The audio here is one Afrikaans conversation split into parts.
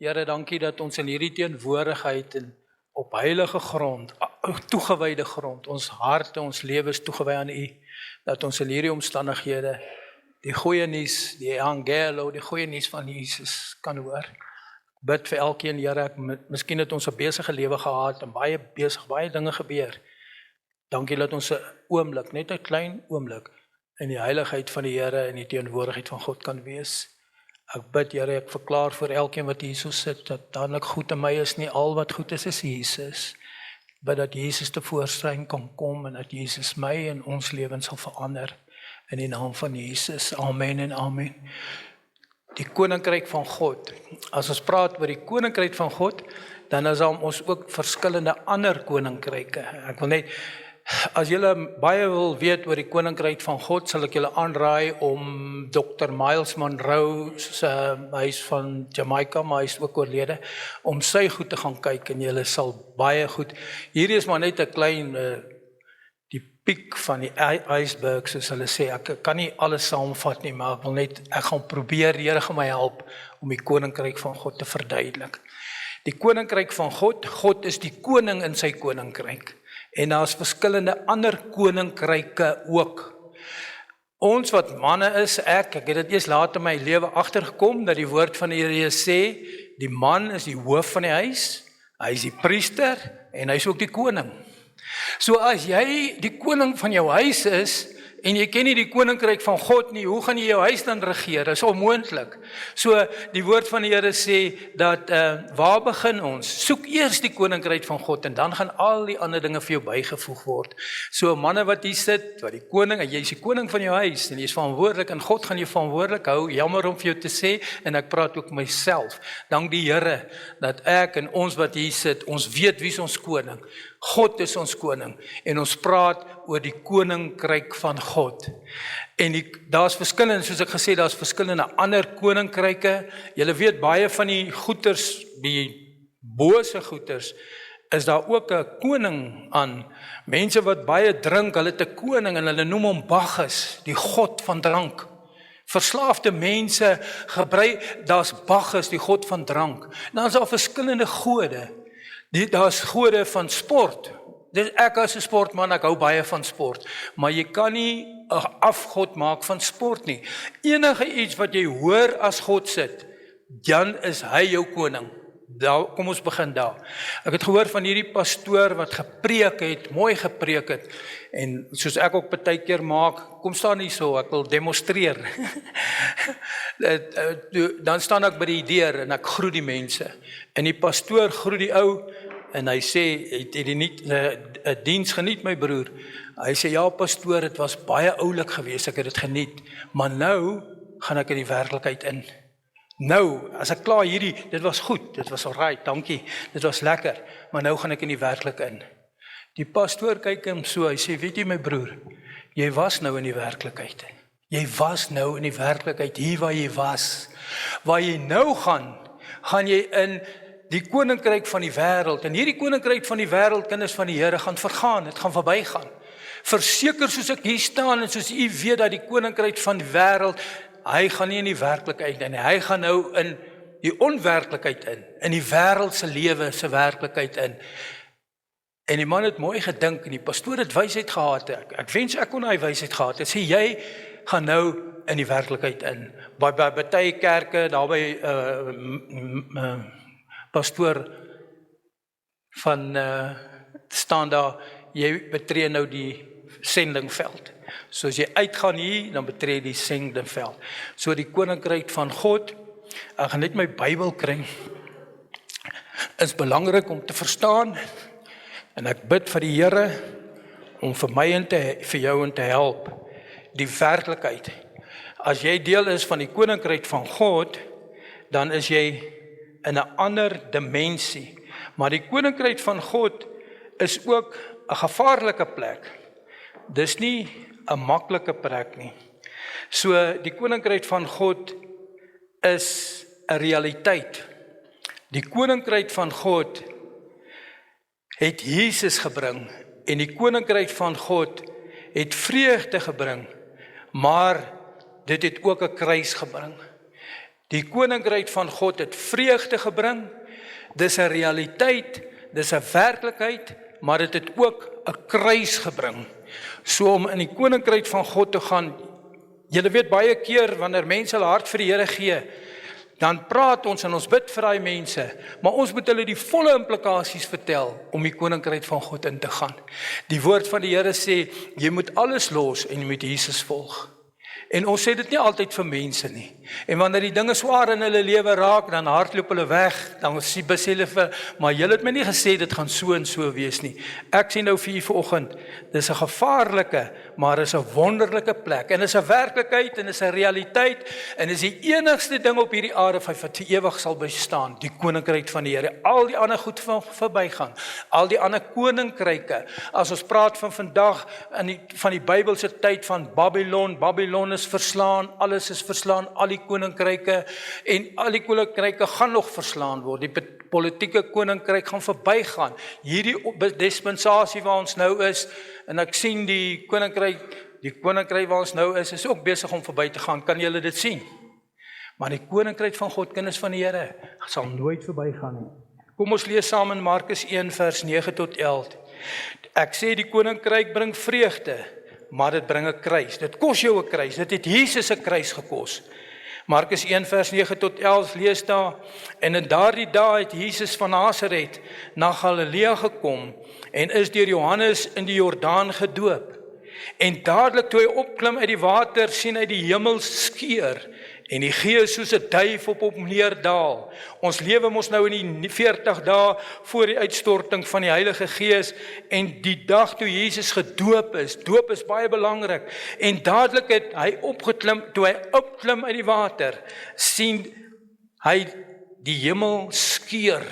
Here, dankie dat ons in hierdie teenwoordigheid en op heilige grond, toegewyde grond, ons harte, ons lewens toegewy aan U, dat ons in hierdie omstandighede die goeie nuus, die Evangelo, die goeie nuus van Jesus kan hoor. Bid vir elkeen, Here, miskien het ons 'n besige lewe gehad en baie dinge gebeur. Dankie dat ons 'n oomblik, net 'n klein oomblik, in die heiligheid van die Here en die teenwoordigheid van God kan wees. Ek bid, Here, ek verklaar vir elkeen wat hier so sit, dat dadelik goed in my is nie, al wat goed is Jesus. Bid dat Jesus tevoorskyn kan kom en dat Jesus my en ons lewens sal verander. In die naam van Jesus, amen en amen. Die koninkryk van God. As ons praat oor die koninkryk van God, dan is daar ons ook verskillende ander koninkryke. Ek wil net, as julle baie wil weet oor die koninkryk van God, sal ek julle aanraai om Dr. Miles Monroe, hy is van Jamaica, maar hy is ook oorlede, om sy goed te gaan kyk en julle sal baie goed. Hierdie is maar net 'n klein die piek van die iceberg, soos hulle sê. Ek kan nie alles saamvat nie, maar ek gaan probeer, die Here gaan my help om die koninkryk van God te verduidelik. Die koninkryk van God, God is die koning in sy koninkryk. En daar is verskillende ander koninkryke ook. Ons wat manne is, ek het dit eers laat in my lewe agtergekom, dat die woord van die Here sê, die man is die hoof van die huis, hy is die priester, en hy is ook die koning. So as jy die koning van jou huis is, en jy ken nie die koninkryk van God nie, hoe gaan jy jou huis dan regeer? Dit is onmoontlik. So die woord van die Here sê, dat waar begin ons? Soek eers die koninkryk van God, en dan gaan al die ander dinge vir jou bygevoeg word. So manne wat hier sit, wat die koning, jy is die koning van jou huis, en jy is verantwoordelik, en God gaan jou verantwoordelik hou, jammer om vir jou te sê, en ek praat ook myself. Dank die Here, dat ek en ons wat hier sit, ons weet wie is ons koning. God is ons koning, en ons praat oor die koninkryk van God. En daar's verskillende, soos ek gesê, daar's verskillende ander koninkryke. Julle weet baie van die goeters, die bose goeters, is daar ook 'n koning aan. Mense wat baie drink, hulle het 'n koning en hulle noem hom Bacchus, die god van drank. Verslaafde mense gebruik, daar's Bacchus, die god van drank. Dan is daar verskillende gode. Daar's gode van sport. Ek as 'n sportman, ek hou baie van sport, maar jy kan nie 'n afgod maak van sport nie. Enige iets wat jy hoor as God sit, dan is hy jou koning. Kom ons begin daar. Ek het gehoor van hierdie pastoor wat gepreek het, mooi gepreek het, en soos ek ook baie keer maak, kom staan nie so, ek wil demonstreer. Dan staan ek by die deur en ek groet die mense, en die pastoor groet die ou, en hy sê, het jy nie 'n diens geniet, my broer? Hy sê, ja pastoor, het was baie oulik geweest, ek het dit geniet, maar nou gaan ek in die werklikheid in. Nou, as ek klaar hierdie, dit was goed, dit was alright, dankie, dit was lekker, maar nou gaan ek in die werklikheid in. Die pastoor kyk hom so, hy sê, weet jy my broer, jy was nou in die werklikheid in. Jy was nou in die werklikheid, hier waar jy was. Waar jy nou gaan jy in die koninkryk van die wêreld, en hierdie koninkryk van die wêreld, kinders van die Here, gaan vergaan, dit gaan verbygaan. Verseker soos ek hier staan, en soos u weet dat die koninkryk van die wêreld, hy gaan nie in die werklikheid in, hy gaan nou in die onwerklikheid in die wêreldse lewe se werklikheid in. En die man het mooi gedink, en die pastoor het wysheid gehad, ek wens ek kon hy wysheid gehad, hy sê, jy gaan nou in die werklikheid in. By baie kerke, daarby pastoor van staan daar, jy betree nou die sendingveld. So as jy uitgaan hier, dan betree die sendingveld. So die koninkryk van God, ek gaan net my Bybel kry, is belangrik om te verstaan, en ek bid vir die Here, om vir my en vir jou en te help, die werklikheid. As jy deel is van die koninkryk van God, dan is jy in 'n ander dimensie. Maar die koninkryk van God is ook 'n gevaarlike plek. Dis nie 'n maklike plek nie. So die koninkryk van God is 'n realiteit. Die koninkryk van God het Jesus gebring, en die koninkryk van God het vreugde gebring, maar dit het ook 'n kruis gebring. Die koninkryk van God het vreugde gebring. Dis 'n realiteit, dis 'n werklikheid, maar dit het ook 'n kruis gebring. So om in die koninkryk van God te gaan, julle weet baie keer wanneer mense hulle hart vir die Here gee, dan praat ons en ons bid vir daai mense, maar ons moet hulle die volle implikasies vertel om die koninkryk van God in te gaan. Die woord van die Here sê, jy moet alles los en jy moet Jesus volg. En ons sê dit nie altyd vir mense nie. En wanneer die dinge swaar in hulle lewe raak, dan hardloop hulle weg, dan sê hulle vir, maar julle het my nie gesê dit gaan so en so wees nie. Ek sê nou vir u vanoggend, dis 'n gevaarlike, maar is 'n wonderlike plek, en is 'n werklikheid, en is 'n realiteit, en is die enigste ding op hierdie aarde wat vir ewig sal bestaan, die koninkryk van die Here. Al die ander goed van verbygaan, al die ander koninkryke, as ons praat van vandag, van die Bybelse tyd van Babylon is verslaan, alles is verslaan, al die koninkryke, en al die koninkryke gaan nog verslaan word, die politieke koninkryk gaan verbygaan, hierdie dispensasie waar ons nou is, en ek sien die koninkryk waar ons nou is ook besig om verby te gaan, kan julle dit sien? Maar die koninkryk van God, kinders van die Here, sal nooit verbygaan nie. Kom ons lees saam in Markus 1 vers 9 tot 11. Ek sê die koninkryk bring vreugde, maar dit bring 'n kruis. Dit kos jou 'n kruis. Dit het Jesus 'n kruis gekos. Markus 1 vers 9 tot 11 lees daar, en in daardie dae het Jesus van Nasaret na Galilea gekom en is deur Johannes in die Jordaan gedoop. En dadelik toe hy opklim uit die water, sien hy die hemel skeur en die Gees soos 'n duif op hom neerdaal. Ons lewe mos nou in die 40 dae voor die uitstorting van die Heilige Gees, en die dag toe Jesus gedoop is, doop is baie belangrik, en dadelik het hy opgeklim, toe hy opklim uit die water, sien hy die hemel skeur.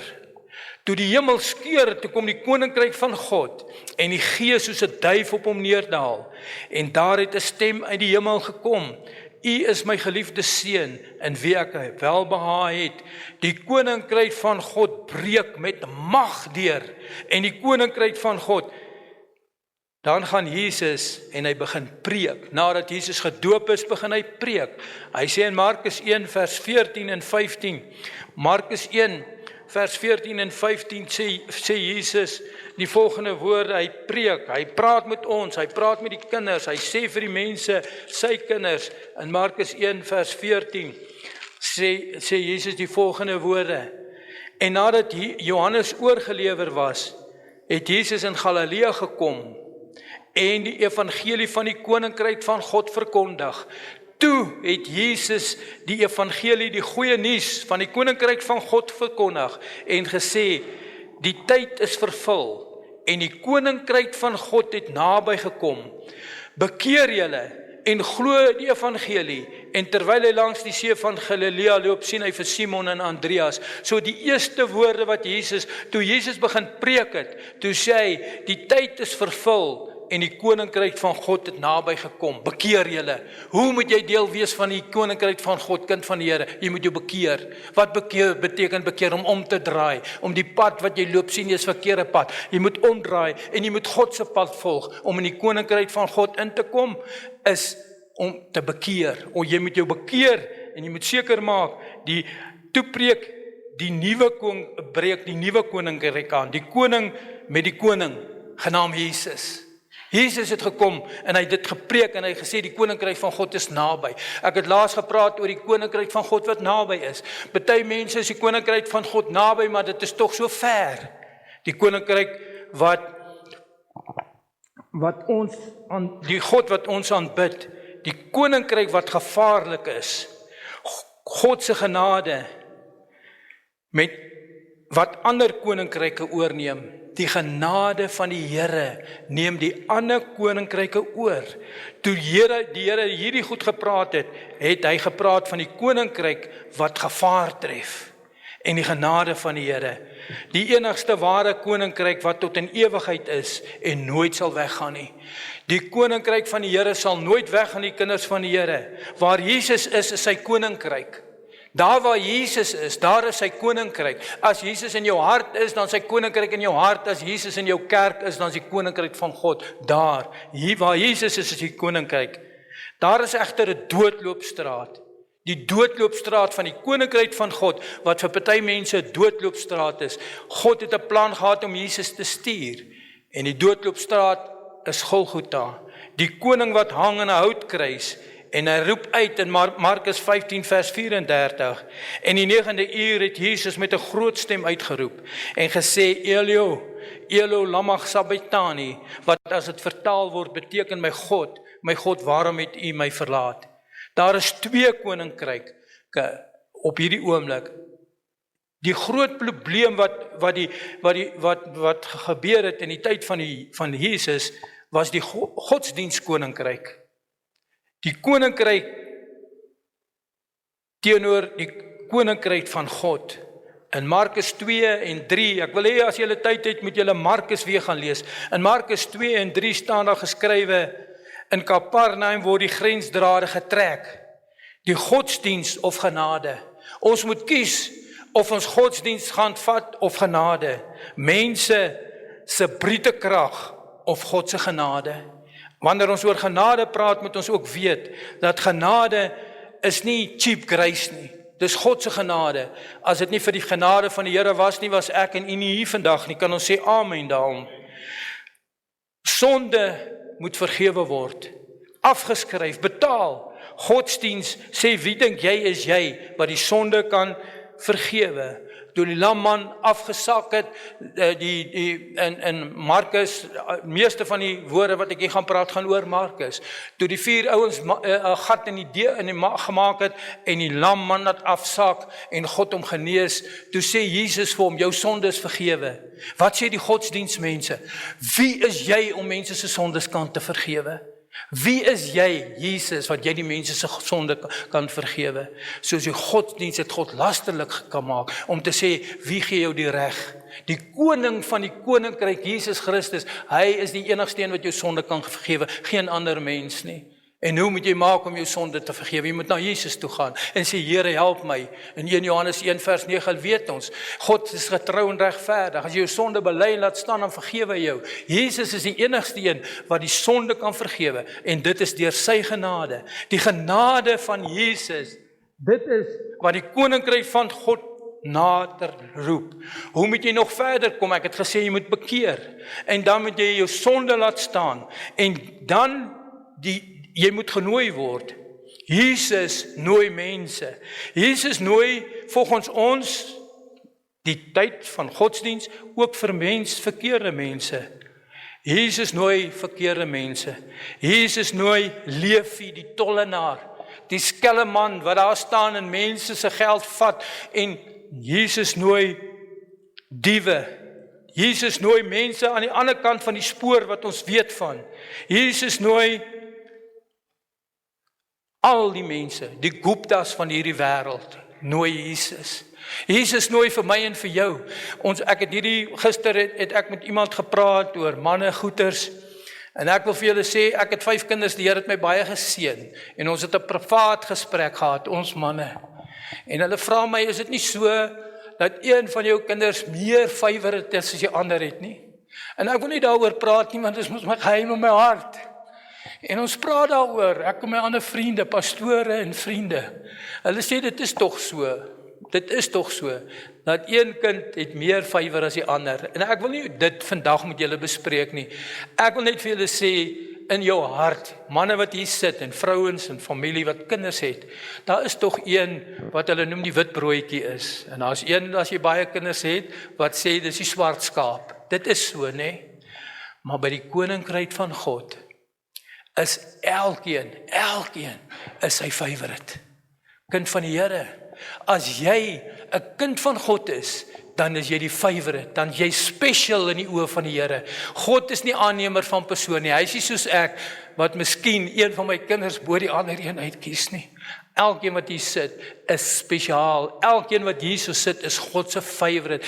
Toe die hemel skeur, toe kom die koninkryk van God, en die Gees soos 'n duif op hom neerdaal, en daar het 'n stem uit die hemel gekom, U is my geliefde seun, in wie ek welbehae het. Die koninkryk van God breek met mag deur, en die koninkryk van God, dan gaan Jesus en hy begin preek. Nadat Jesus gedoop is, begin hy preek. Hy sê in Markus 1 vers 14 en 15, Markus 1 vers 14 en 15 sê Jesus die volgende woorde, hy preek, hy praat met ons, hy praat met die kinders, hy sê vir die mense, sy kinders, in Markus 1 vers 14, sê Jesus die volgende woorde, en nadat Johannes oorgelewer was, het Jesus in Galilea gekom, en die evangelie van die koninkryk van God verkondig. Toe het Jesus die evangelie, die goeie nuus van die koninkryk van God verkondig en gesê, die tyd is vervul en die koninkryk van God het naby gekom. Bekeer julle en glo die evangelie. En terwyl hy langs die see van Galilea loop, sien hy vir Simon en Andreas. So die eerste woorde wat toe Jesus begin preek het, toe sê hy, die tyd is vervul en die koninkryk van God het naby gekom. Bekeer julle. Hoe moet jy deel wees van die koninkryk van God, kind van die Here? Jy moet jou bekeer. Wat beteken bekeer? Om te draai. Om die pad wat jy loop sien, jy is verkeerde pad. Jy moet omdraai en jy moet God se pad volg. Om in die koninkryk van God in te kom, is om te bekeer. Jy moet jou bekeer en jy moet seker maak, breek die nuwe koninkryk aan. Die koning met die koning, genaamd Jesus. Jesus het gekom en hy het dit gepreek en hy het gesê die koninkryk van God is naby. Ek het laas gepraat oor die koninkryk van God wat naby is. Party mense is die koninkryk van God naby, maar dit is tog so ver. Die koninkryk die God wat ons aanbid, die koninkryk wat gevaarlik is. God se genade met wat ander koninkryke oorneem. Die genade van die Here neem die ander koninkryke oor. Toe die Here hierdie goed gepraat het, het hy gepraat van die koninkryk wat gevaar tref. En die genade van die Here. Die enigste ware koninkryk wat tot in ewigheid is en nooit sal weggaan nie. Die koninkryk van die Here sal nooit weggaan, die kinders van die Here. Waar Jesus is sy koninkryk. Daar waar Jesus is, daar is sy koninkryk. As Jesus in jou hart is, dan sy koninkryk in jou hart. As Jesus in jou kerk is, dan is die koninkryk van God daar. Hier waar Jesus is die koninkryk. Daar is egter 'n doodloopstraat. die doodloopstraat van die koninkryk van God, wat vir party mense doodloopstraat is. God het 'n plan gehad om Jesus te stuur, en die doodloopstraat is Golgotha, die koning wat hang in 'n houtkruis, en hy roep uit in Markus 15 vers 34, en die 9de uur het Jesus met 'n groot stem uitgeroep, en gesê, Elio, Elo lama sabachthani, wat as dit vertaal word, beteken, my God, waarom het u my verlaat? Daar is 2 koninkryke op hierdie oomblik. Die groot probleem wat gebeur het in die tyd van Jesus, was die godsdienstkoninkryk. Die koninkryk teenoor die koninkryk van God. In Markus 2 en 3, ek wil hê as julle tyd het, moet julle Markus weer gaan lees. In Markus 2 en 3 staan daar geskrywe, in Kapernaum word die grensdrade getrek. Die godsdiens of genade. Ons moet kies of ons godsdiens gaan vat of genade. Mense se brute krag of God se genade. Wanneer ons oor genade praat, moet ons ook weet dat genade is nie cheap grace nie. Dis God se genade. As dit nie vir die genade van die Here was nie, was ek en u nie hier vandag nie. Kan ons sê amen daarom. Sonde moet vergewe word. Afgeskryf, betaal. Godsdiens sê, wie dink jy is jy, wat die sonde kan vergewe? Toe die lamman afgesak het, in Markus, meeste van die woorde wat ek hier gaan praat, gaan oor Markus. Toe die 4 ouens 'n gat in die maag gemaak het, en die lamman het afsak, en God hom genees, toe sê Jesus vir hom, jou sonde is vergewe. Wat sê die godsdienstmense? Wie is jy om mense se sondes kan te vergewe? Wie is jy, Jesus, wat jy die mense se sonde kan vergewe? Soos die godsdienst het God lasterlik kan maak, om te sê, wie gee jou die reg? Die koning van die koninkryk, Jesus Christus, hy is die enigste een wat jou sonde kan vergewe, geen ander mens nie. En hoe moet jy maak om jou sonde te vergewe? Jy moet na Jesus toe gaan en sê, Here, help my. In 1 Johannes 1 vers 9 weet ons, God is getrou en regverdig. As jy jou sonde bely en laat staan, dan vergewe hy jou. Jesus is die enigste een wat die sonde kan vergewe, en dit is deur sy genade. Die genade van Jesus, dit is wat die koninkryk van God nader roep. Hoe moet jy nog verder kom? Ek het gesê, jy moet bekeer, en dan moet jy jou sonde laat staan, en dan jy moet genooi word. Jesus nooi mense. Jesus nooi volgens ons die tyd van godsdiens ook vir verkeerde mense. Jesus nooi verkeerde mense. Jesus nooi Levi, die tollenaar, die skelleman wat daar staan en mense se geld vat, en Jesus nooi diewe. Jesus nooi mense aan die ander kant van die spoor wat ons weet van. Jesus nooi al die mense, die Guptas van hierdie wêreld, nooi Jesus. Jesus nooi vir my en vir jou. Ek het gister het ek met iemand gepraat oor manne goeters, en ek wil vir julle sê, ek het 5 kinders, die Here het my baie geseën, en ons het 'n privaat gesprek gehad, ons manne. En hulle vra my, is dit nie so, dat een van jou kinders meer vywer het as die ander het nie? En ek wil nie daaroor praat nie, want dit is mos my geheim in my hart. En ons praat daaroor, ek en my ander vriende, pastore en vriende. Hulle sê, dit is tog so, dat een kind het meer vywer as die ander. En ek wil nie dit vandag met julle bespreek nie. Ek wil net vir julle sê, in jou hart, manne wat hier sit, en vrouens en familie wat kinders het, daar is tog een wat hulle noem die wit broodjie is. En daar is een, as jy baie kinders het, wat sê, dis die swart skaap. Dit is so, nee. Maar by die koninkryk van God, is elkeen is sy favourite. Kind van die Here. As jy 'n kind van God is, dan is jy die favourite, dan jy special in die oë van die Here. God is nie aannemer van persoon nie. Hy is nie soos ek, wat miskien een van my kinders bo die ander een uitkies nie. Elkeen wat hier sit, is spesiaal. Elkeen wat hier so sit, is God se favourite.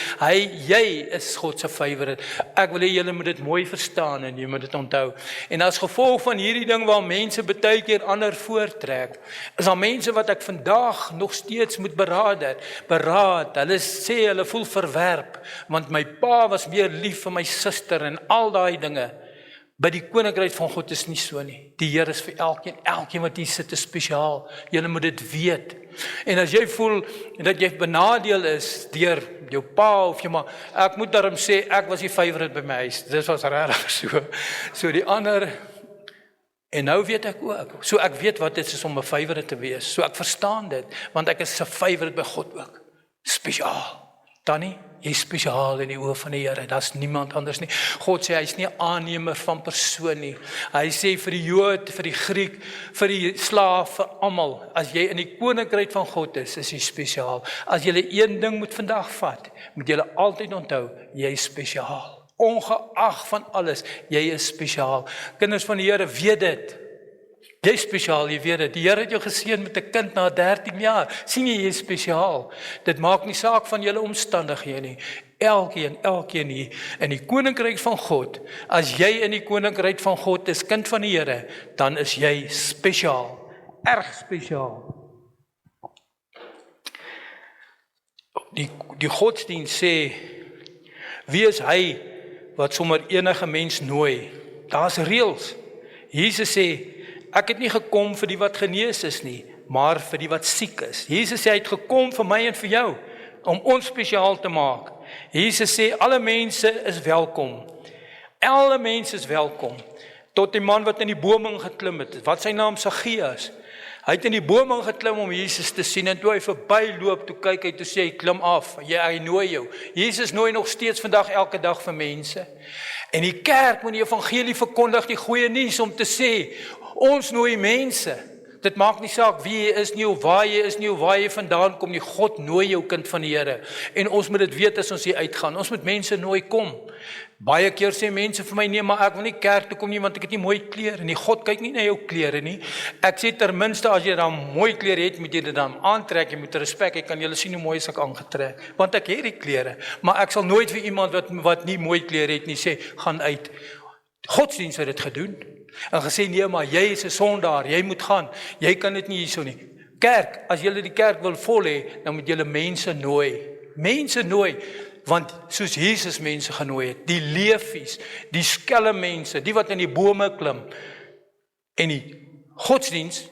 Jy is God se favourite. Ek wil hê julle moet dit mooi verstaan, en jy moet dit onthou. En as gevolg van hierdie ding, waar mense baie keer ander voortrek, is daar mense wat ek vandag nog steeds moet beraad. Hulle sê, hulle voel verwerp, want my pa was meer lief vir my suster, en al daai dinge. By die koninkryk van God is nie so nie. Die Here is vir elkeen wat hier sit is spesiaal. Julle moet dit weet. En as jy voel dat jy benadeel is deur jou pa of jou ma, ek moet daarom sê, ek was die favourite by my huis. Dit was regtig so. So die ander, en nou weet ek ook. So ek weet wat dit is om 'n favourite te wees. So ek verstaan dit, want ek is 'n favourite by God ook. Spesiaal. Tannie, jy is spesiaal in die oë van die Here. Daar's niemand anders nie. God sê hy is nie 'n aannemer van persoon nie. Hy sê vir die Jood, vir die Griek, vir die slaaf, vir almal, as jy in die koninkryk van God is jy spesiaal. As jy een ding moet vandag vat, moet jy altyd onthou, jy is spesiaal. Ongeag van alles, jy is spesiaal. Kinders van die Here, weet dit. Jy is spesiaal, jy weet dit. Die Here het jou geseën met 'n kind na 13 jaar. Sien jy is spesiaal. Dit maak nie saak van julle omstandighede nie. Elkeen hier in die koninkryk van God. As jy in die koninkryk van God is, kind van die Here, dan is jy spesiaal. Erg spesiaal. Die godsdienst sê, wie is hy wat sommer enige mens nooi? Daar's reëls. Jesus sê, ek het nie gekom vir die wat genees is nie, maar vir die wat siek is. Jesus sê, hy het gekom vir my en vir jou, om ons spesiaal te maak. Jesus sê, alle mense is welkom. Alle mense is welkom. Tot die man wat in die boom geklim het, wat sy naam Saggeus. Hy het in die boom geklim om Jesus te sien, en toe hy verbyloop, toe kyk hy, toe sê hy, klim af, hy nooi jou. Jesus nooi nog steeds vandag, elke dag vir mense. En die kerk moet die evangelie verkondig, die goeie nuus om te sê, ons nooi mense. Dit maak nie saak wie jy is nie, of waar jy is nie, of waar jy vandaan kom nie. God nooi jou, kind van die Here. En ons moet dit weet as ons hier uitgaan. Ons moet mense nooi, kom. Baie keer sê mense vir my, nee, maar ek wil nie kerk toe kom nie, want ek het nie mooi klere nie. God kyk nie na jou klere nie. Ek sê ter minste, as jy dan mooi klere het, moet jy dit dan aantrek, jy moet respek, ek kan julle sien hoe mooi is ek aangetrek, want ek het die klere. Maar ek sal nooit vir iemand wat nie mooi klere het nie, sê, gaan uit. Godsdienst het dit gedoen. En gesê, nee, maar jy is 'n sondaar, jy moet gaan, jy kan dit nie hierso nie. Kerk, as julle die kerk wil vol hê, dan moet julle mense nooi, want soos Jesus mense genooi het, die leefies, die skelm mense, die wat in die bome klim, en die godsdienst,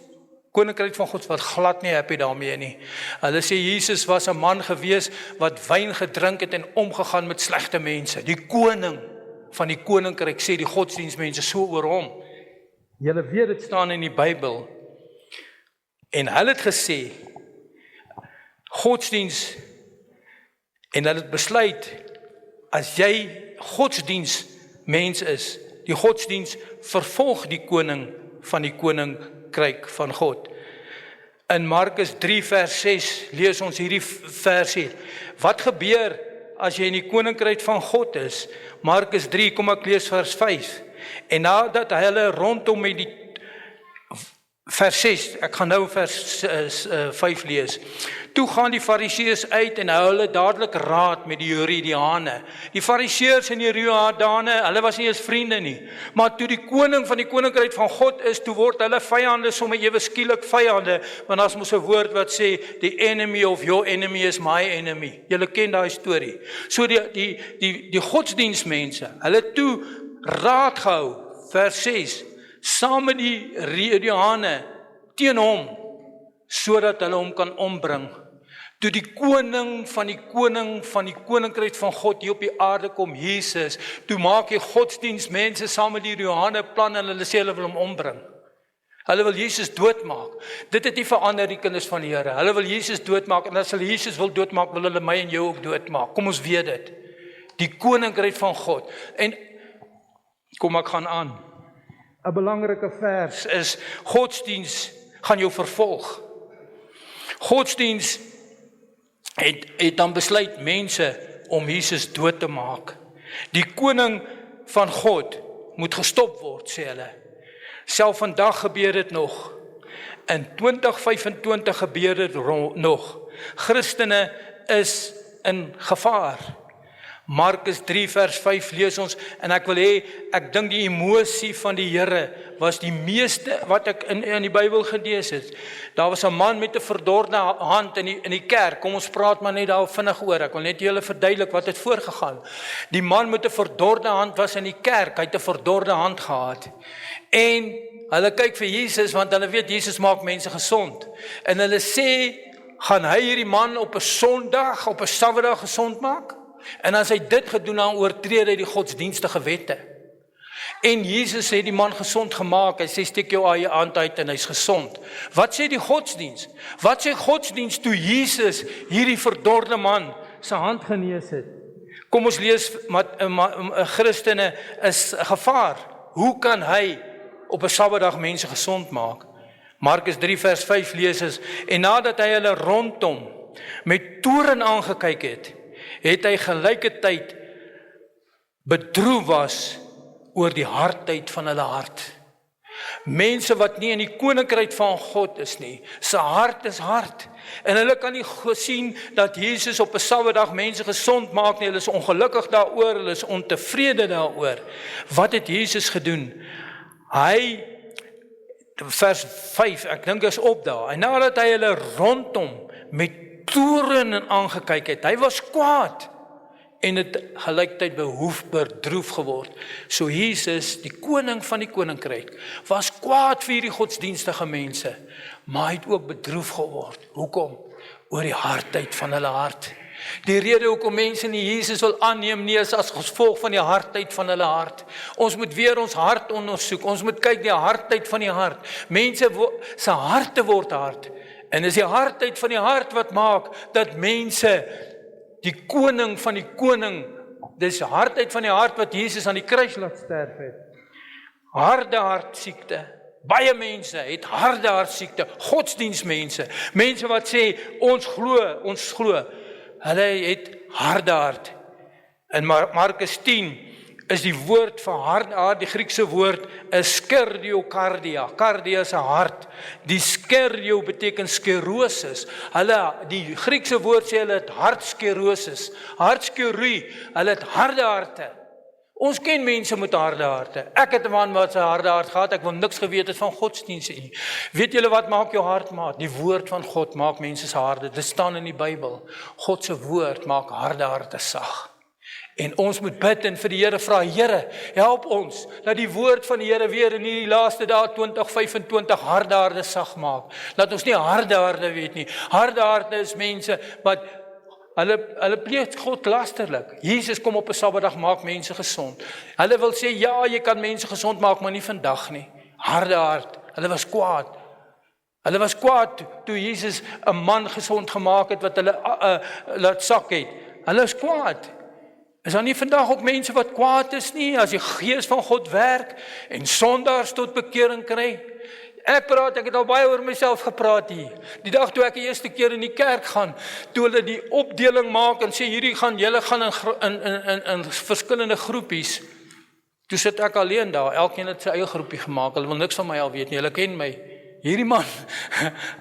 koninkryk van God, wat glad nie happy daarmee nie. Hulle sê, Jesus was 'n man gewees, wat wyn gedrink het en omgegaan met slegte mense, die koning van die koninkryk, sê die godsdienstmense so oor hom. Julle weet dit staan in die Bybel. En hulle het gesê, godsdienst, en hulle het besluit, as jy godsdienstmens is, die godsdienst vervolg die koning van die koninkryk van God. In Markus 3 vers 6 lees ons hierdie versie. Wat gebeur as jy in die koninkryk van God is? Markus 3, kom ek lees vers 5. En nadat hulle rondom met die vers 6, ek gaan nou vers 5 lees. Toe gaan die Fariseërs uit en hou hulle dadelik raad met die Herodiane. Die Fariseërs en die Herodiane, hulle was nie eens vriende nie. Maar toe die koning van die koninkryk van God is, toe word hulle vyande sommer ewe skielik vyande, want daar's mos 'n woord wat sê, the enemy of your enemy is my enemy. Julle ken daai storie. So die godsdienstmense, hulle toe raad gehou, vers 6, saam met die Herodiane teen hom, sodat hulle hom kan ombring. Toe die koning van die koninkryk van God hier op die aarde kom, Jesus, toe maak die godsdienstmense saam met die Herodiane plan, en hulle sê hulle wil hom ombring. Hulle wil Jesus doodmaak. Dit het nie verander die kinders van die Here. Hulle wil Jesus doodmaak, en as hulle Jesus wil doodmaak, wil hulle my en jou ook doodmaak. Kom ons weet dit. Die koninkryk van God. En kom ek gaan aan. 'n belangrike vers is, godsdienst gaan jou vervolg. Godsdienst het dan besluit mense om Jesus dood te maak. Die koning van God moet gestop word, sê hulle. Self vandag gebeur dit nog. In 2025 gebeur dit nog. Christene is in gevaar. Markus 3 vers 5 lees ons, en ek dink die emosie van die Here was die meeste wat ek in die Bybel gelees het. Daar was 'n man met 'n verdorde hand in die kerk. Kom ons praat maar net daar vinnig oor. Ek wil net julle verduidelik wat het voorgegaan. Die man met 'n verdorde hand was in die kerk. Hy het 'n verdorde hand gehad. En hulle kyk vir Jesus, want hulle weet Jesus maak mense gesond. En hulle sê, gaan hy hierdie man op 'n Sondag, op 'n Saterdag gesond maak? En as hy dit gedoen, dan oortree hy die godsdienstige wette. En Jesus het die man gesond gemaak. Hy sê, steek jou eie hand uit en hy's gesond. Wat sê die godsdienst? Wat sê godsdienst toe Jesus hierdie verdorde man sy hand genees het? Kom ons lees, Christene is gevaar. Hoe kan hy op 'n Saterdag mense gesond maak? Markus 3 vers 5 lees ons, en nadat hy hulle rondom met toorn aangekyk het, het hy gelykertyd bedroef was oor die hardheid van hulle hart. Mense wat nie in die koninkryk van God is nie, sy hart is hard. En hulle kan nie sien dat Jesus op 'n Saterdag mense gesond maak nie. Hulle is ongelukkig daaroor, hulle is ontevrede daaroor. Wat het Jesus gedoen? Hy, vers 5, ek dink is op daar, en nadat hy hulle rondom met toorn aangekyk het, hy was kwaad, en het gelykheid bedroef geword. So Jesus, die koning van die koninkryk, was kwaad vir die godsdienstige mense, maar hy het ook bedroef geword. Hoekom? Oor die hardheid van hulle hart. Die rede hoekom mense nie Jesus wil aanneem nie, is as gevolg van die hardheid van hulle hart. Ons moet weer ons hart ondersoek, ons moet kyk die hardheid van die hart. Mense se harte word hard, en is die hardheid van die hart wat maak, dat mense die koning van die koning, dis hardheid van die hart wat Jesus aan die kruis laat sterf het. Harde hartsiekte. Baie mense het harde hartsiekte, godsdienstmense, mense wat sê, ons glo, hulle het harde hart. In Markus 10 is die woord van harde hart, die Griekse woord is skerdiokardia. Kardia is 'n hart. Die skerdio beteken skerosis. Die Griekse woord sê hulle het hartskerosis, hartskerie, hulle het harde harte. Ons ken mense met harde harte. Ek het 'n man wat 'n harde hart gehad, ek wil niks geweet het van godsdienste nie. Weet julle wat maak jou hart maat? Die woord van God maak mense se harte. Dit staan in die Bybel. God se woord maak harde harte sag. En ons moet bid en vir die Here vra, Here, help ons, dat die woord van die Here weer in die laaste dae 2025 harde harte sag maak. Laat ons nie harde harte weet nie. Harde harte is mense wat hulle pleeg God lasterlik. Jesus kom op 'n Saterdag, maak mense gesond. Hulle wil sê, ja, jy kan mense gesond maak, maar nie vandag nie. Harde hart. Hulle was kwaad. Hulle was kwaad toe Jesus 'n man gesond gemaak het wat hulle laat sak het. Hulle is kwaad. Is daar nie vandag ook mense wat kwaad is nie, as die Gees van God werk en sondaars tot bekering kry? Ek het al baie oor myself gepraat hier. Die dag toe ek die eerste keer in die kerk gaan, toe hulle die opdeling maak en sê, julle gaan in verskillende groepies. Toe sit ek alleen daar, elkeen het sy eie groepie gemaak, hulle wil niks van my al weet nie, hulle ken my. Hierdie man,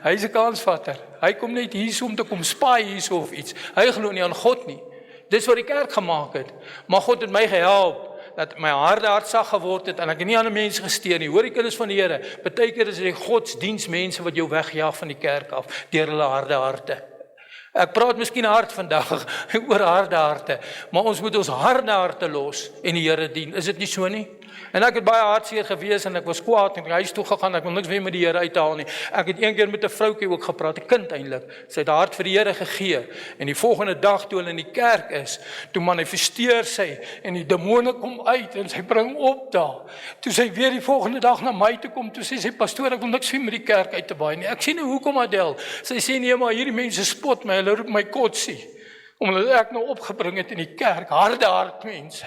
hy is 'n kansvatter. Hy kom net hier om te kom spaai hier of iets. Hy glo nie aan God nie. Dis wat die kerk gemaak het. Maar God het my gehelp, dat my harde hart sag geword het, en ek het nie ander mense gesteer nie. Hoor die kinders van die Here, baie keer is die godsdienstmense wat jou wegjaag van die kerk af, deur hulle harde harte. Ek praat miskien hard vandag, oor harde harte, maar ons moet ons harde harte los, en die Here dien. Is dit nie so nie? En ek het baie hartseer gewees, en ek was kwaad, en ek huis toe gegaan, ek wil niks weer met die Here uithaal nie. Ek het een keer met 'n vroukie ook gepraat, 'n kind eintlik. Sy het haar hart vir die Here gegee, en die volgende dag toe hulle in die kerk is, toe manifesteer sy, en die demone kom uit, en sy bring op daar. Toe sy weer die volgende dag na my toe kom, toe sê sy, pastoor, ek wil niks weer met die kerk uit te baai nie. Ek sê nie, hoekom Adel? Sy sê nee, maar hierdie mense spot my, hulle roep my kotsie, omdat ek nou opgebring het in die kerk, harde hart mense.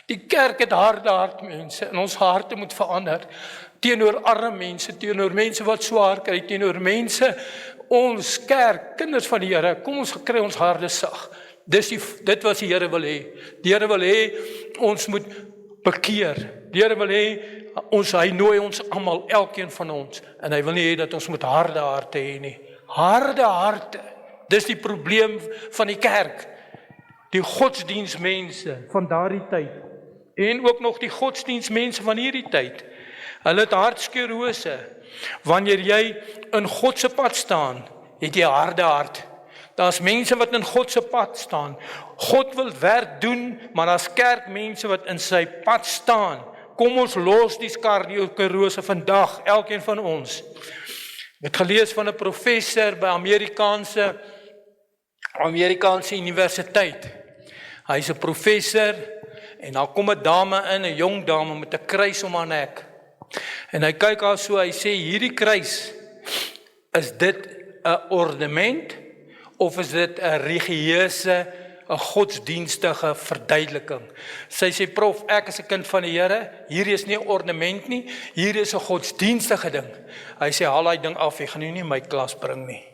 Die kerk het harde hart mense, en ons harte moet verander, teenoor arme mense, teenoor mense wat swaar kry, teenoor mense, ons kerk, kinders van die Here, kom ons kry ons harte sag. Dit was die Here wil hê. Die Here wil hê, ons moet bekeer. Die Here wil hê, hy nooi ons almal, elkeen van ons, en hy wil nie hê dat ons moet harde harte hê nie. Harde harte, dis die probleem van die kerk. die godsdienstmense van daardie tyd, en ook nog die godsdienstmense van hierdie tyd, hulle het hartsklerose. Wanneer jy in God se pad staan, het jy 'n harde hart. Daar's mense wat in God se pad staan. God wil werk doen, maar daar's kerkmense wat in sy pad staan. Kom ons los die sklerose vandag, elkeen van ons. Ek het gelees van 'n professor by Amerikaanse universiteit. Hy's 'n professor en daar kom 'n dame in, 'n jong dame met 'n kruis om haar nek. En hy kyk haar so, hy sê, hierdie kruis, is dit 'n ornament of is dit 'n religieuse, 'n godsdienstige verduideliking? Sy sê, prof, ek is 'n kind van die Here, hier is nie 'n ornament nie, hier is 'n godsdienstige ding. Hy sê, haal daai ding af, jy gaan nie in my klas bring nie.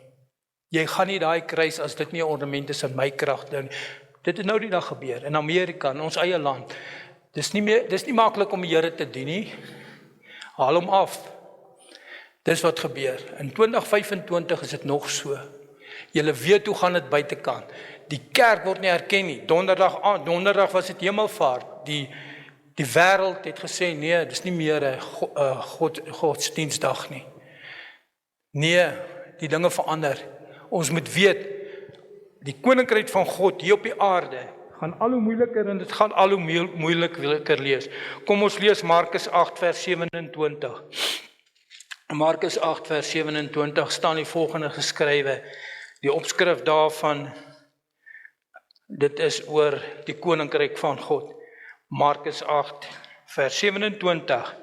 Jy gaan nie daai kruis, as dit nie 'n ornament is, in my krag doen. Dit het nou die dag gebeur, in Amerika, in ons eie land. Dis nie maklik om die Here te dien nie. Haal hom af. Dis wat gebeur. In 2025 is dit nog so. Julle weet hoe gaan dit buitekant. Die kerk word nie erken nie. Donderdag was dit Hemelvaart. Die wêreld het gesê, nee, dis nie meer 'n godsdiensdag nie. Nee, die dinge verander. Ons moet weet, die koninkryk van God hier op die aarde gaan al hoe moeiliker en dit gaan al hoe moeiliker lees. Kom ons lees Markus 8 vers 27. Markus 8 vers 27 staan die volgende geskrywe. Die opskrif daarvan, dit is oor die koninkryk van God. Markus 8 vers 27.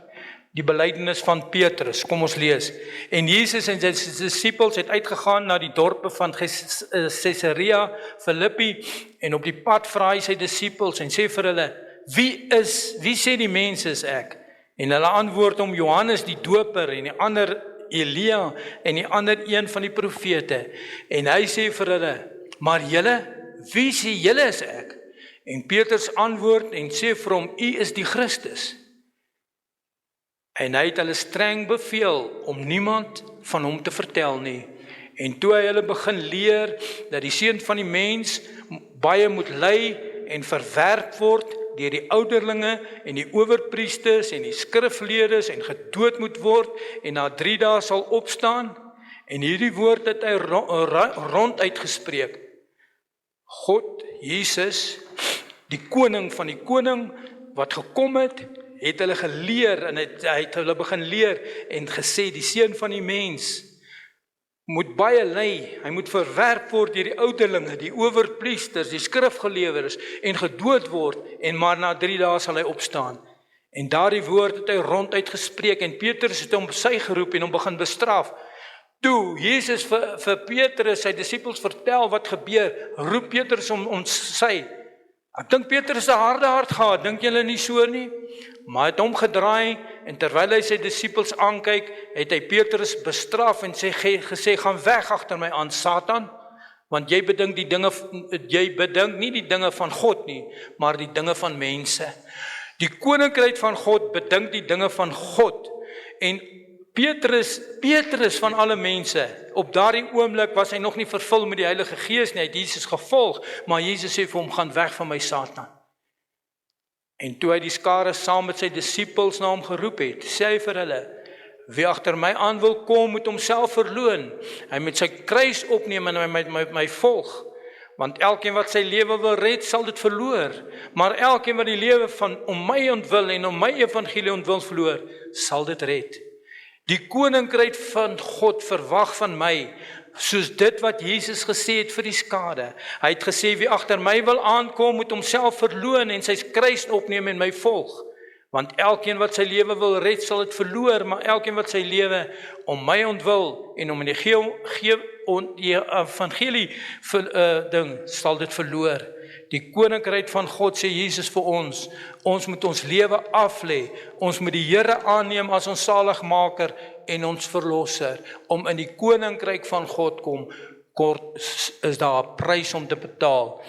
Die belydenis van Petrus, kom ons lees. En Jesus en sy disippels het uitgegaan na die dorpe van Caesarea Philippi, en op die pad vra hy sy disippels en sê vir hulle, wie sê die mense is ek? En hulle antwoord hom, Johannes die doper, en die ander Elia, en die ander een van die profete. En hy sê vir hulle, maar julle, wie sê julle is ek? En Petrus antwoord en sê vir hom, u is die Christus. En hy het hulle streng beveel om niemand van hom te vertel nie. En toe hy hulle begin leer dat die seun van die mens baie moet ly en verwerp word deur die ouderlinge en die owerpriesters en die skrifgeleerdes en gedood moet word en na 3 dae sal opstaan. En hierdie woord het hy ronduit gespreek. God, Jesus, die koning van die koning wat gekom het hulle geleer en hy het hulle begin leer en gesê die seun van die mens moet baie ly, hy moet verwerp word deur die ouderlinge, die owerpriesters, die skrifgeleerdes en gedood word en maar na 3 dae sal hy opstaan. En daardie woord het hy ronduit gespreek en Petrus het hom sy geroep en hom begin bestraf. Toe Jesus vir Petrus sy disippels vertel wat gebeur, roep Petrus om sy. Ek dink Petrus het 'n harde hart gehad, dink julle nie so nie? Maar hy het hom gedraai en terwyl hy sy disippels aankyk, het hy Petrus bestraf en gesê, gaan weg agter my aan, Satan, want jy bedink nie die dinge van God nie, maar die dinge van mense. Die koninkryk van God bedink die dinge van God. En Petrus van alle mense, op daardie oomblik was hy nog nie vervul met die Heilige Gees nie, hy het Jesus gevolg, maar Jesus sê vir hom, gaan weg van my, Satan. En toe hy die skare saam met sy disippels na hom geroep het, sê hy vir hulle, wie agter my aan wil kom, moet homself verloon. Hy moet sy kruis opneem en my volg. Want elkeen wat sy lewe wil red, sal dit verloor. Maar elkeen wat die lewe om my ontwil en om my evangelie ontwil verloor, sal dit red. Die koninkryk van God verwag van my, soos dit wat Jesus gesê het vir die skade. Hy het gesê, wie agter my wil aankom, moet homself verloon en sy kruis opneem en my volg. Want elkeen wat sy lewe wil red, sal dit verloor, maar elkeen wat sy lewe om my ontwil en om in die evangelie ding, sal dit verloor. Die koninkryk van God, sê Jesus vir ons moet ons lewe aflê, ons moet die Here aanneem as ons saligmaker en ons verlosser. Om in die koninkryk van God kort is daar 'n prys om te betaal.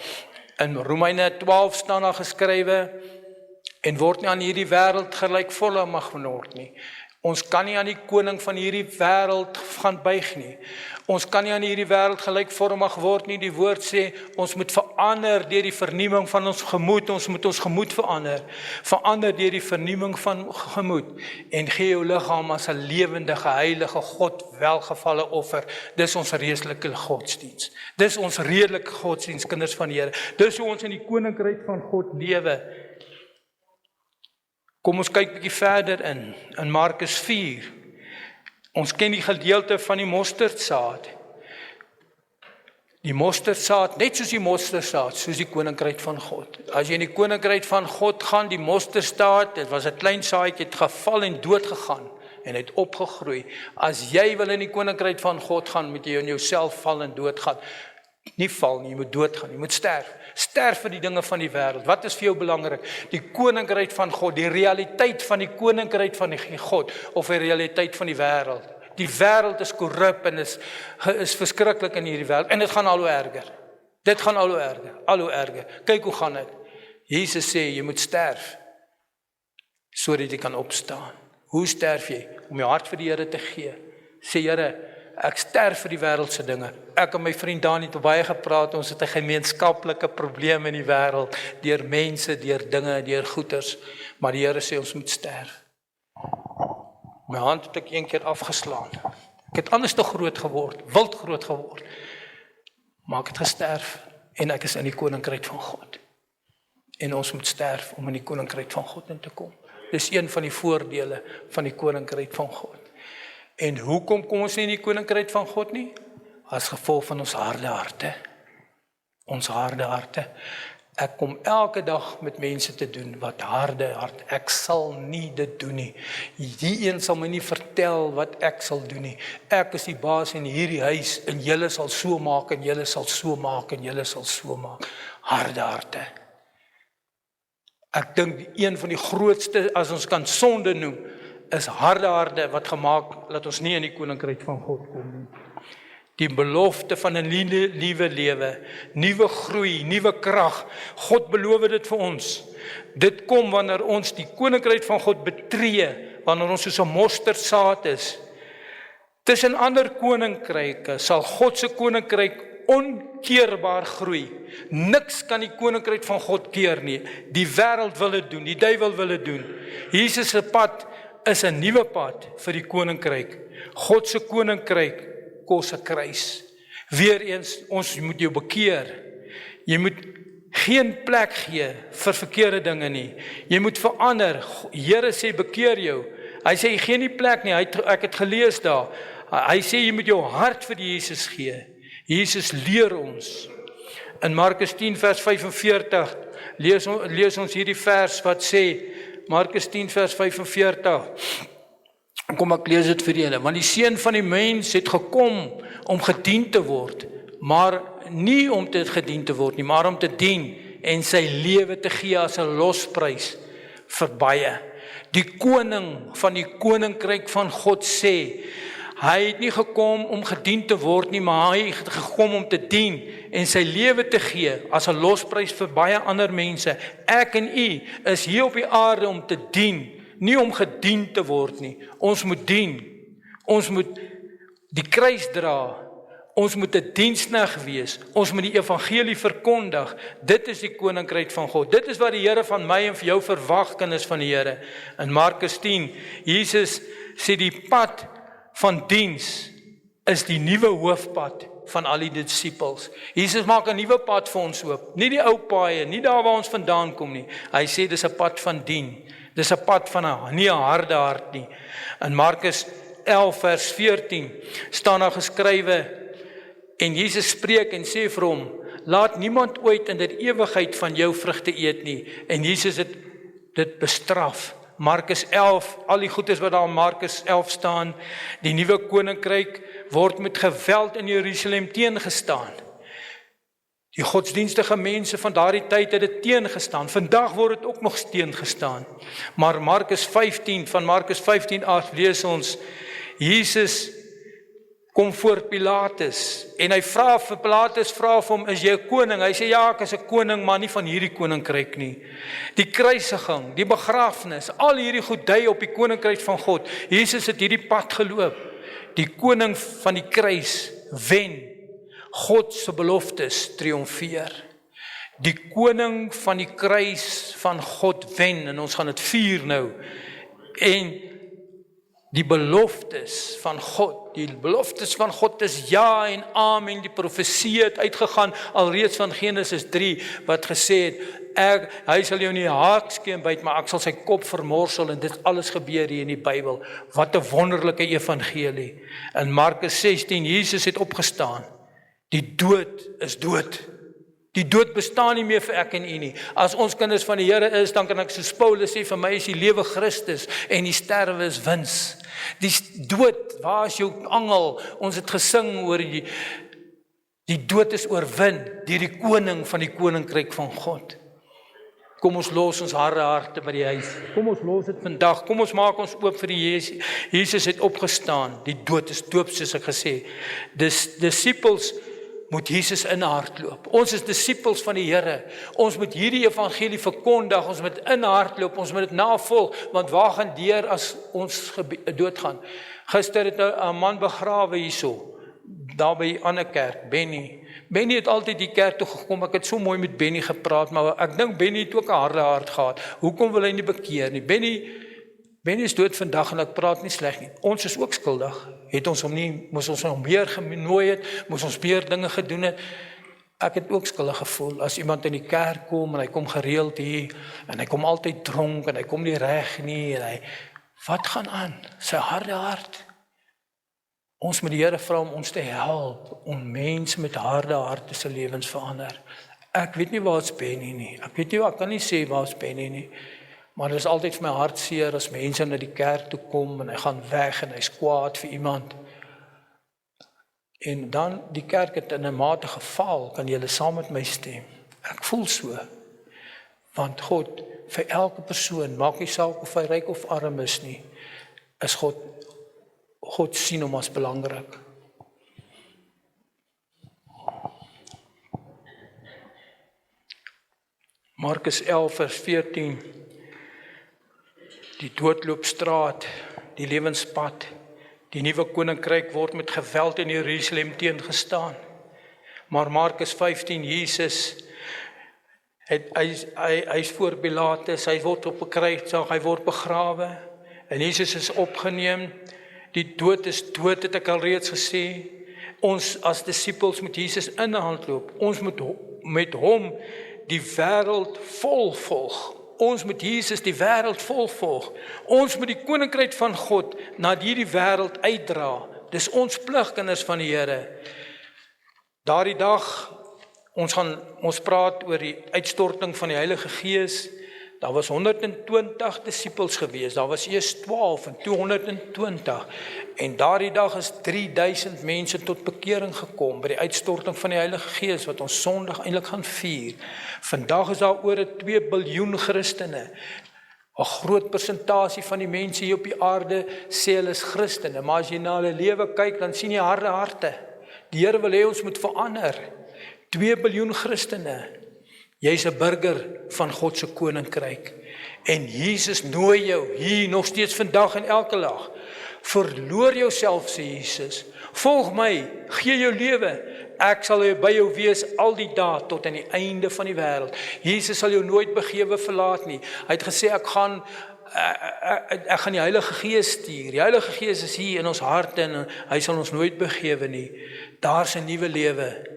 In Romeine 12 staan daar geskrywe, en word nie aan hierdie wêreld gelykvormig geword nie. Ons kan nie aan die koning van hierdie wêreld gaan buig nie. Ons kan nie aan hierdie wêreld gelykvormig word nie. Die woord sê, ons moet verander deur die vernuwing van ons gemoed. Ons moet ons gemoed verander. Verander deur die vernuwing van gemoed. En gee jou liggaam as 'n lewendige, heilige God welgevalle offer. Dis ons redelike godsdiens. Dis ons redelike godsdiens, kinders van die Here. Dis hoe ons in die koninkryk van God lewe. Kom ons kyk 'n bietjie verder in Markus 4. Ons ken die gedeelte van die mosterdsaad. Die mosterdsaad, net soos die mosterdsaad, soos die koninkryk van God. As jy in die koninkryk van God gaan, die mosterdsaad, dit was 'n klein saadjie, het geval en dood gegaan en het opgegroei. As jy wil in die koninkryk van God gaan, moet jy in jouself val en dood gaan. Nie val nie, jy moet doodgaan, jy moet sterf. Sterf vir die dinge van die wêreld. Wat is vir jou belangrik? Die koninkryk van God, die realiteit van die koninkryk van die God, of die realiteit van die wêreld. Die wêreld is korrup en is verskriklik in hierdie wêreld, en dit gaan al hoe erger. Dit gaan al hoe erger. Kyk hoe gaan dit. Jesus sê, jy moet sterf, sodat jy kan opstaan. Hoe sterf jy? Om jou hart vir die Here te gee. Sê, Here, ek sterf vir die wêreldse dinge. Ek en my vriend Dani het baie gepraat, ons het 'n gemeenskaplike probleem in die wêreld, deur mense, deur dinge, deur goeders, maar die Here sê ons moet sterf. My hand het ek een keer afgeslaan. Ek het anders te groot geword, wild groot geword, maar ek het gesterf, en ek is in die koninkryk van God. En ons moet sterf om in die koninkryk van God in te kom. Dis een van die voordele van die koninkryk van God. En hoekom kom ons nie in die koninkryk van God nie? As gevolg van ons harde harte. Ons harde harte. Ek kom elke dag met mense te doen wat harde hart. Ek sal nie dit doen nie. Die een sal my nie vertel wat ek sal doen nie. Ek is die baas in hierdie huis en julle sal so maak en julle sal so maak en julle sal so maak. Harde harte. Ek dink een van die grootste, as ons kan sonde noem, is harde wat gemaak dat ons nie in die koninkryk van God kom nie. Die belofte van 'n nuwe lewe, nuwe groei, nuwe krag. God beloof dit vir ons. Dit kom wanneer ons die koninkryk van God betree, wanneer ons soos 'n mosterdsaad is. Tussen ander koninkryke sal God se koninkryk onkeerbaar groei. Niks kan die koninkryk van God keer nie. Die wêreld wil dit doen, die duiwel wil dit doen. Jesus se pad is 'n nuwe pad vir die koninkryk. God se koninkryk kos 'n kruis. Weereens, ons moet jou bekeer. Jy moet geen plek gee vir verkeerde dinge nie. Jy moet verander. Here sê bekeer jou. Hy sê gee nie plek nie. Ek het gelees daar. Hy sê jy moet jou hart vir die Jesus gee. Jesus leer ons. In Markus 10 vers 45 lees ons hierdie vers wat sê, Markus 10 vers 45. Kom ek lees dit vir julle. Want die seun van die mens het gekom om gedien te word, maar nie om te gedien te word nie, maar om te dien en sy lewe te gee as 'n losprys vir baie. Die koning van die koninkryk van God sê, hy het nie gekom om gedien te word nie, maar hy het gekom om te dien en sy lewe te gee as 'n losprys vir baie ander mense. Ek en u is hier op die aarde om te dien, nie om gedien te word nie. Ons moet dien. Ons moet die kruis dra. Ons moet 'n diensknegt wees. Ons moet die evangelie verkondig. Dit is die koninkryk van God. Dit is wat die Here van my en vir jou verwag, kinders van die Here. In Markus 10, Jesus sê die pad van diens is die nuwe hoofpad van al die disippels. Jesus maak 'n nuwe pad vir ons oop. Nie die ou paaie, nie daar waar ons vandaan kom nie. Hy sê dis 'n pad van dien. Dis 'n pad van nie 'n harde hart nie. In Markus 11 vers 14 staan daar geskrywe, en Jesus spreek en sê vir hom, laat niemand ooit in die ewigheid van jou vrugte eet nie. En Jesus het dit bestraf. Markus 11, al die goeders wat daar in Markus 11 staan, die nuwe koninkryk word met geweld in Jerusalem teengestaan. Die godsdienstige mense van daardie tyd het dit teengestaan. Vandag word dit ook nog teengestaan. Maar Markus 15 af lees ons, Jesus kom voor Pilatus, en hy vra vir Pilatus, vra vir hom, is jy 'n koning? Hy sê, ja, ek is 'n koning, maar nie van hierdie koninkryk nie. Die kruisiging, die begrafnis, al hierdie goed dui op die koninkryk van God. Jesus het hierdie pad geloop. Die koning van die kruis wen. God se beloftes triomfeer. Die koning van die kruis van God wen, en ons gaan dit vier nou. En die beloftes van God is ja en amen. Die profesie het uitgegaan alreeds van Genesis 3 wat gesê het, hy sal jou in die haakskeen byt, maar ek sal sy kop vermorsel, en dit alles gebeur hier in die Bybel. Wat 'n wonderlike evangelie. In Markus 16, Jesus het opgestaan. Die dood is dood. Die dood bestaan nie meer vir ek en u nie. As ons kinders van die Here is, dan kan ek soos Paulus sê, vir my is die lewe Christus en die sterwe is wins. Die dood, waar is jou angel? Ons het gesing oor die dood is oorwin deur die koning van die koninkryk van God. Kom ons los ons harte by die huis. Kom ons los dit vandag. Kom ons maak ons oop vir die Jesus. Jesus het opgestaan. Die dood is doop, soos ek gesê. Disippels moet Jesus in hardloop. Ons is disippels van die Here. Ons moet hierdie evangelie verkondig, ons moet in hardloop, ons moet dit navolg, want waar gaan deur as ons doodgaan? Gister het 'n man begrawe hierso, daar by 'n ander kerk, Benny. Benny het altyd die kerk toe gekom, ek het so mooi met Benny gepraat, maar ek dink Benny het ook 'n harde hart gehad. Hoekom wil hy nie bekeer nie? Benny is dood vandag en ek praat nie sleg nie. Ons is ook skuldig. Het ons hom nie, moes ons hom meer genooi het, moes ons meer dinge gedoen het. Ek het ook skuldig gevoel as iemand in die kerk kom en hy kom gereeld hier en hy kom altyd dronk en hy kom nie reg nie en wat gaan aan? Sy harde hart. Ons moet die Here vra om ons te help om mense met harde harte se lewens verander. Ek weet nie waar is Benny nie. Ek kan nie sê waar is Benny nie. Maar dit is altyd vir my hartseer as mense na die kerk toe kom en hy gaan weg en hy's kwaad vir iemand. En dan die kerk het in 'n mate gefaal, kan julle saam met my stem. Ek voel so. Want God, vir elke persoon, maak nie saak of hy ryk of arm is nie, is God sien hom as belangrik. Markus 11 vers 14. Die doodloopstraat, die lewenspad, die nuwe koninkryk word met geweld in Jerusalem teengestaan. Maar Markus 15, Jesus, hy is voor Pilatus, hy word op 'n kruis, hy word begrawe, en Jesus is opgeneem. Die dood is dood, het ek al reeds gesê. Ons as disippels moet Jesus in hardloop. Ons moet met hom die wêreld volg. Ons moet Jesus die wêreld volg. Ons moet die koninkryk van God na hierdie wêreld uitdra. Dis ons plig, kinders van die Here. Daardie dag, ons praat oor die uitstorting van die Heilige Gees. Daar was 120 disippels gewees. Daar was eers 12 en toe 120. En daardie dag is 3000 mense tot bekering gekom by die uitstorting van die Heilige Gees wat ons Sondag eintlik gaan vier. Vandag is daar oor 2 biljoen Christene. 'n Groot persentasie van die mense hier op die aarde sê hulle is Christene, maar as jy na hulle lewe kyk, dan sien jy harde harte. Die Here wil hê ons moet verander. 2 biljoen Christene. Jy's 'n burger van God se koninkryk. En Jesus nooi jou hier nog steeds vandag en elke dag. Verloor jouself, sê Jesus. Volg my, gee jou lewe. Ek sal by jou wees al die dae tot aan die einde van die wêreld. Jesus sal jou nooit begewe verlaat nie. Hy het gesê ek gaan die Heilige Gees stuur. Die Heilige Gees is hier in ons harte en hy sal ons nooit begewe nie. Daar's 'n nuwe lewe.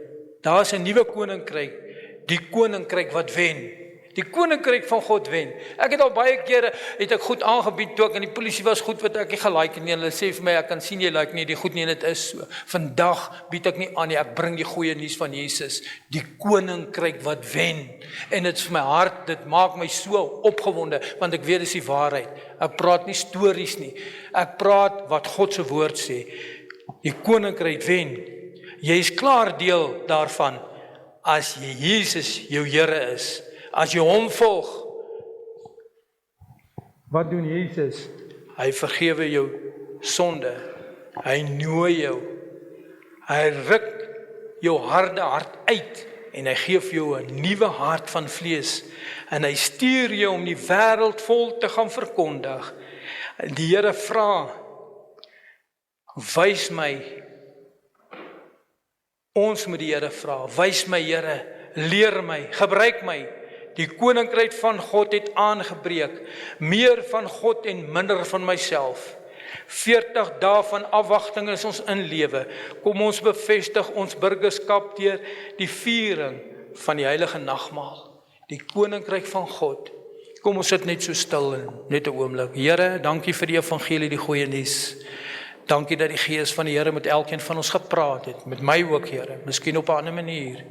Daar's 'n nuwe koninkryk. Die koninkryk wat wen. Die koninkryk van God wen. Ek het al baie kere goed aangebied toe ek in die polisie was, goed wat ek nie gelike nie. Hulle sê vir my, ek kan sien jy like nie die goed nie, en dit is so. Vandag bied ek nie aan nie, ek bring die goeie nuus van Jesus. Die koninkryk wat wen. En dit is vir my hart, dit maak my so opgewonde, want ek weet dis die waarheid. Ek praat nie stories nie. Ek praat wat God se woord sê. Die koninkryk wen. Jy is klaar deel daarvan. As jy Jesus jou Here is, as jy hom volg, wat doen Jesus? Hy vergewe jou sonde, hy nooi jou Hy ruk jou harde hart uit en hy gee vir jou 'n nuwe hart van vlees. En hy stuur jou om die wêreld vol te gaan verkondig. Die Here vra, wys my. Ons moet die Here vra, wys my Here, leer my, gebruik my. Die koninkryk van God het aangebreek. Meer van God en minder van myself. 40 dae van afwagting is ons in lewe. Kom ons bevestig ons burgerskap deur die viering van die heilige nagmaal. Die koninkryk van God. Kom ons sit net so stil en net 'n oomblik. Here, dankie vir die evangelie, die goeie nuus. Dankie dat die Gees van die Here met elkeen van ons gepraat het, met my ook, Here, miskien op 'n ander manier.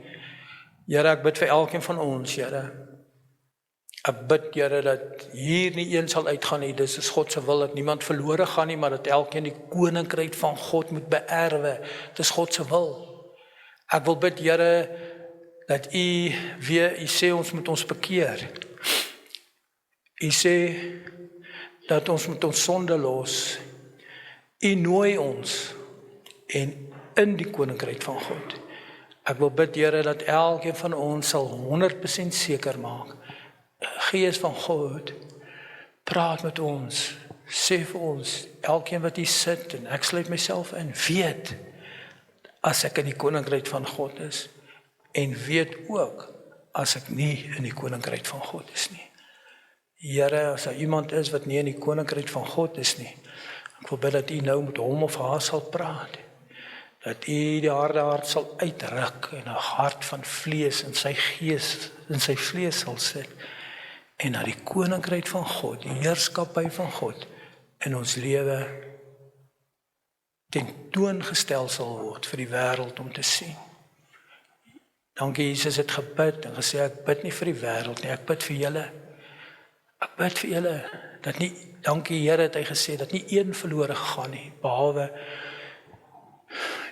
Here, ek bid vir elkeen van ons, Here. Ek bid, Here, dat hier nie een sal uitgaan nie, dis is God se wil, dat niemand verlore gaan nie, maar dat elkeen die koninkryk van God moet beerwe. Dis God se wil. Ek wil bid, Here, dat U sê ons moet ons bekeer. U sê dat ons moet ons sonde los. U nooi ons en in die koninkryk van God. Ek wil bid, Here, dat elkeen van ons sal 100% seker maak. Gees van God, praat met ons, sê vir ons, elkeen wat hier sit, en ek sluit myself in, weet, as ek in die koninkryk van God is, en weet ook, as ek nie in die koninkryk van God is nie. Here, as daar iemand is wat nie in die koninkryk van God is nie, ek wil bid dat U nou met hom of haar sal praat, dat U die harde hart sal uitruk, en 'n hart van vlees in sy gees, in sy vlees sal sit, en na die koninkryk van God, die heerskappy van God, in ons lewe tentoongestel sal word vir die wêreld om te sien. Dankie Jesus het gebid en gesê, ek bid nie vir die wêreld nie, ek bid vir julle. Ek bid vir julle, dat nie, dankie Here het hy gesê, dat nie een verlore gegaan nie, behalwe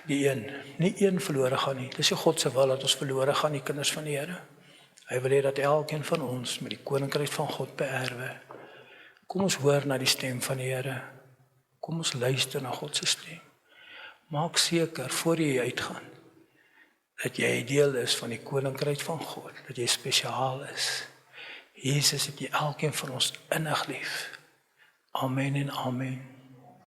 die een, nie een verlore gaan nie. Dis God se wil dat ons verlore gaan, die kinders van die Here. Hy wil hê dat elkeen van ons met die koninkryk van God beerwe. Kom ons hoor na die stem van die Here. Kom ons luister na God se stem. Maak seker voor jy uitgaan dat jy deel is van die koninkryk van God, dat jy spesiaal is. Jesus het jy elkeen van ons innig lief. Amen en amen.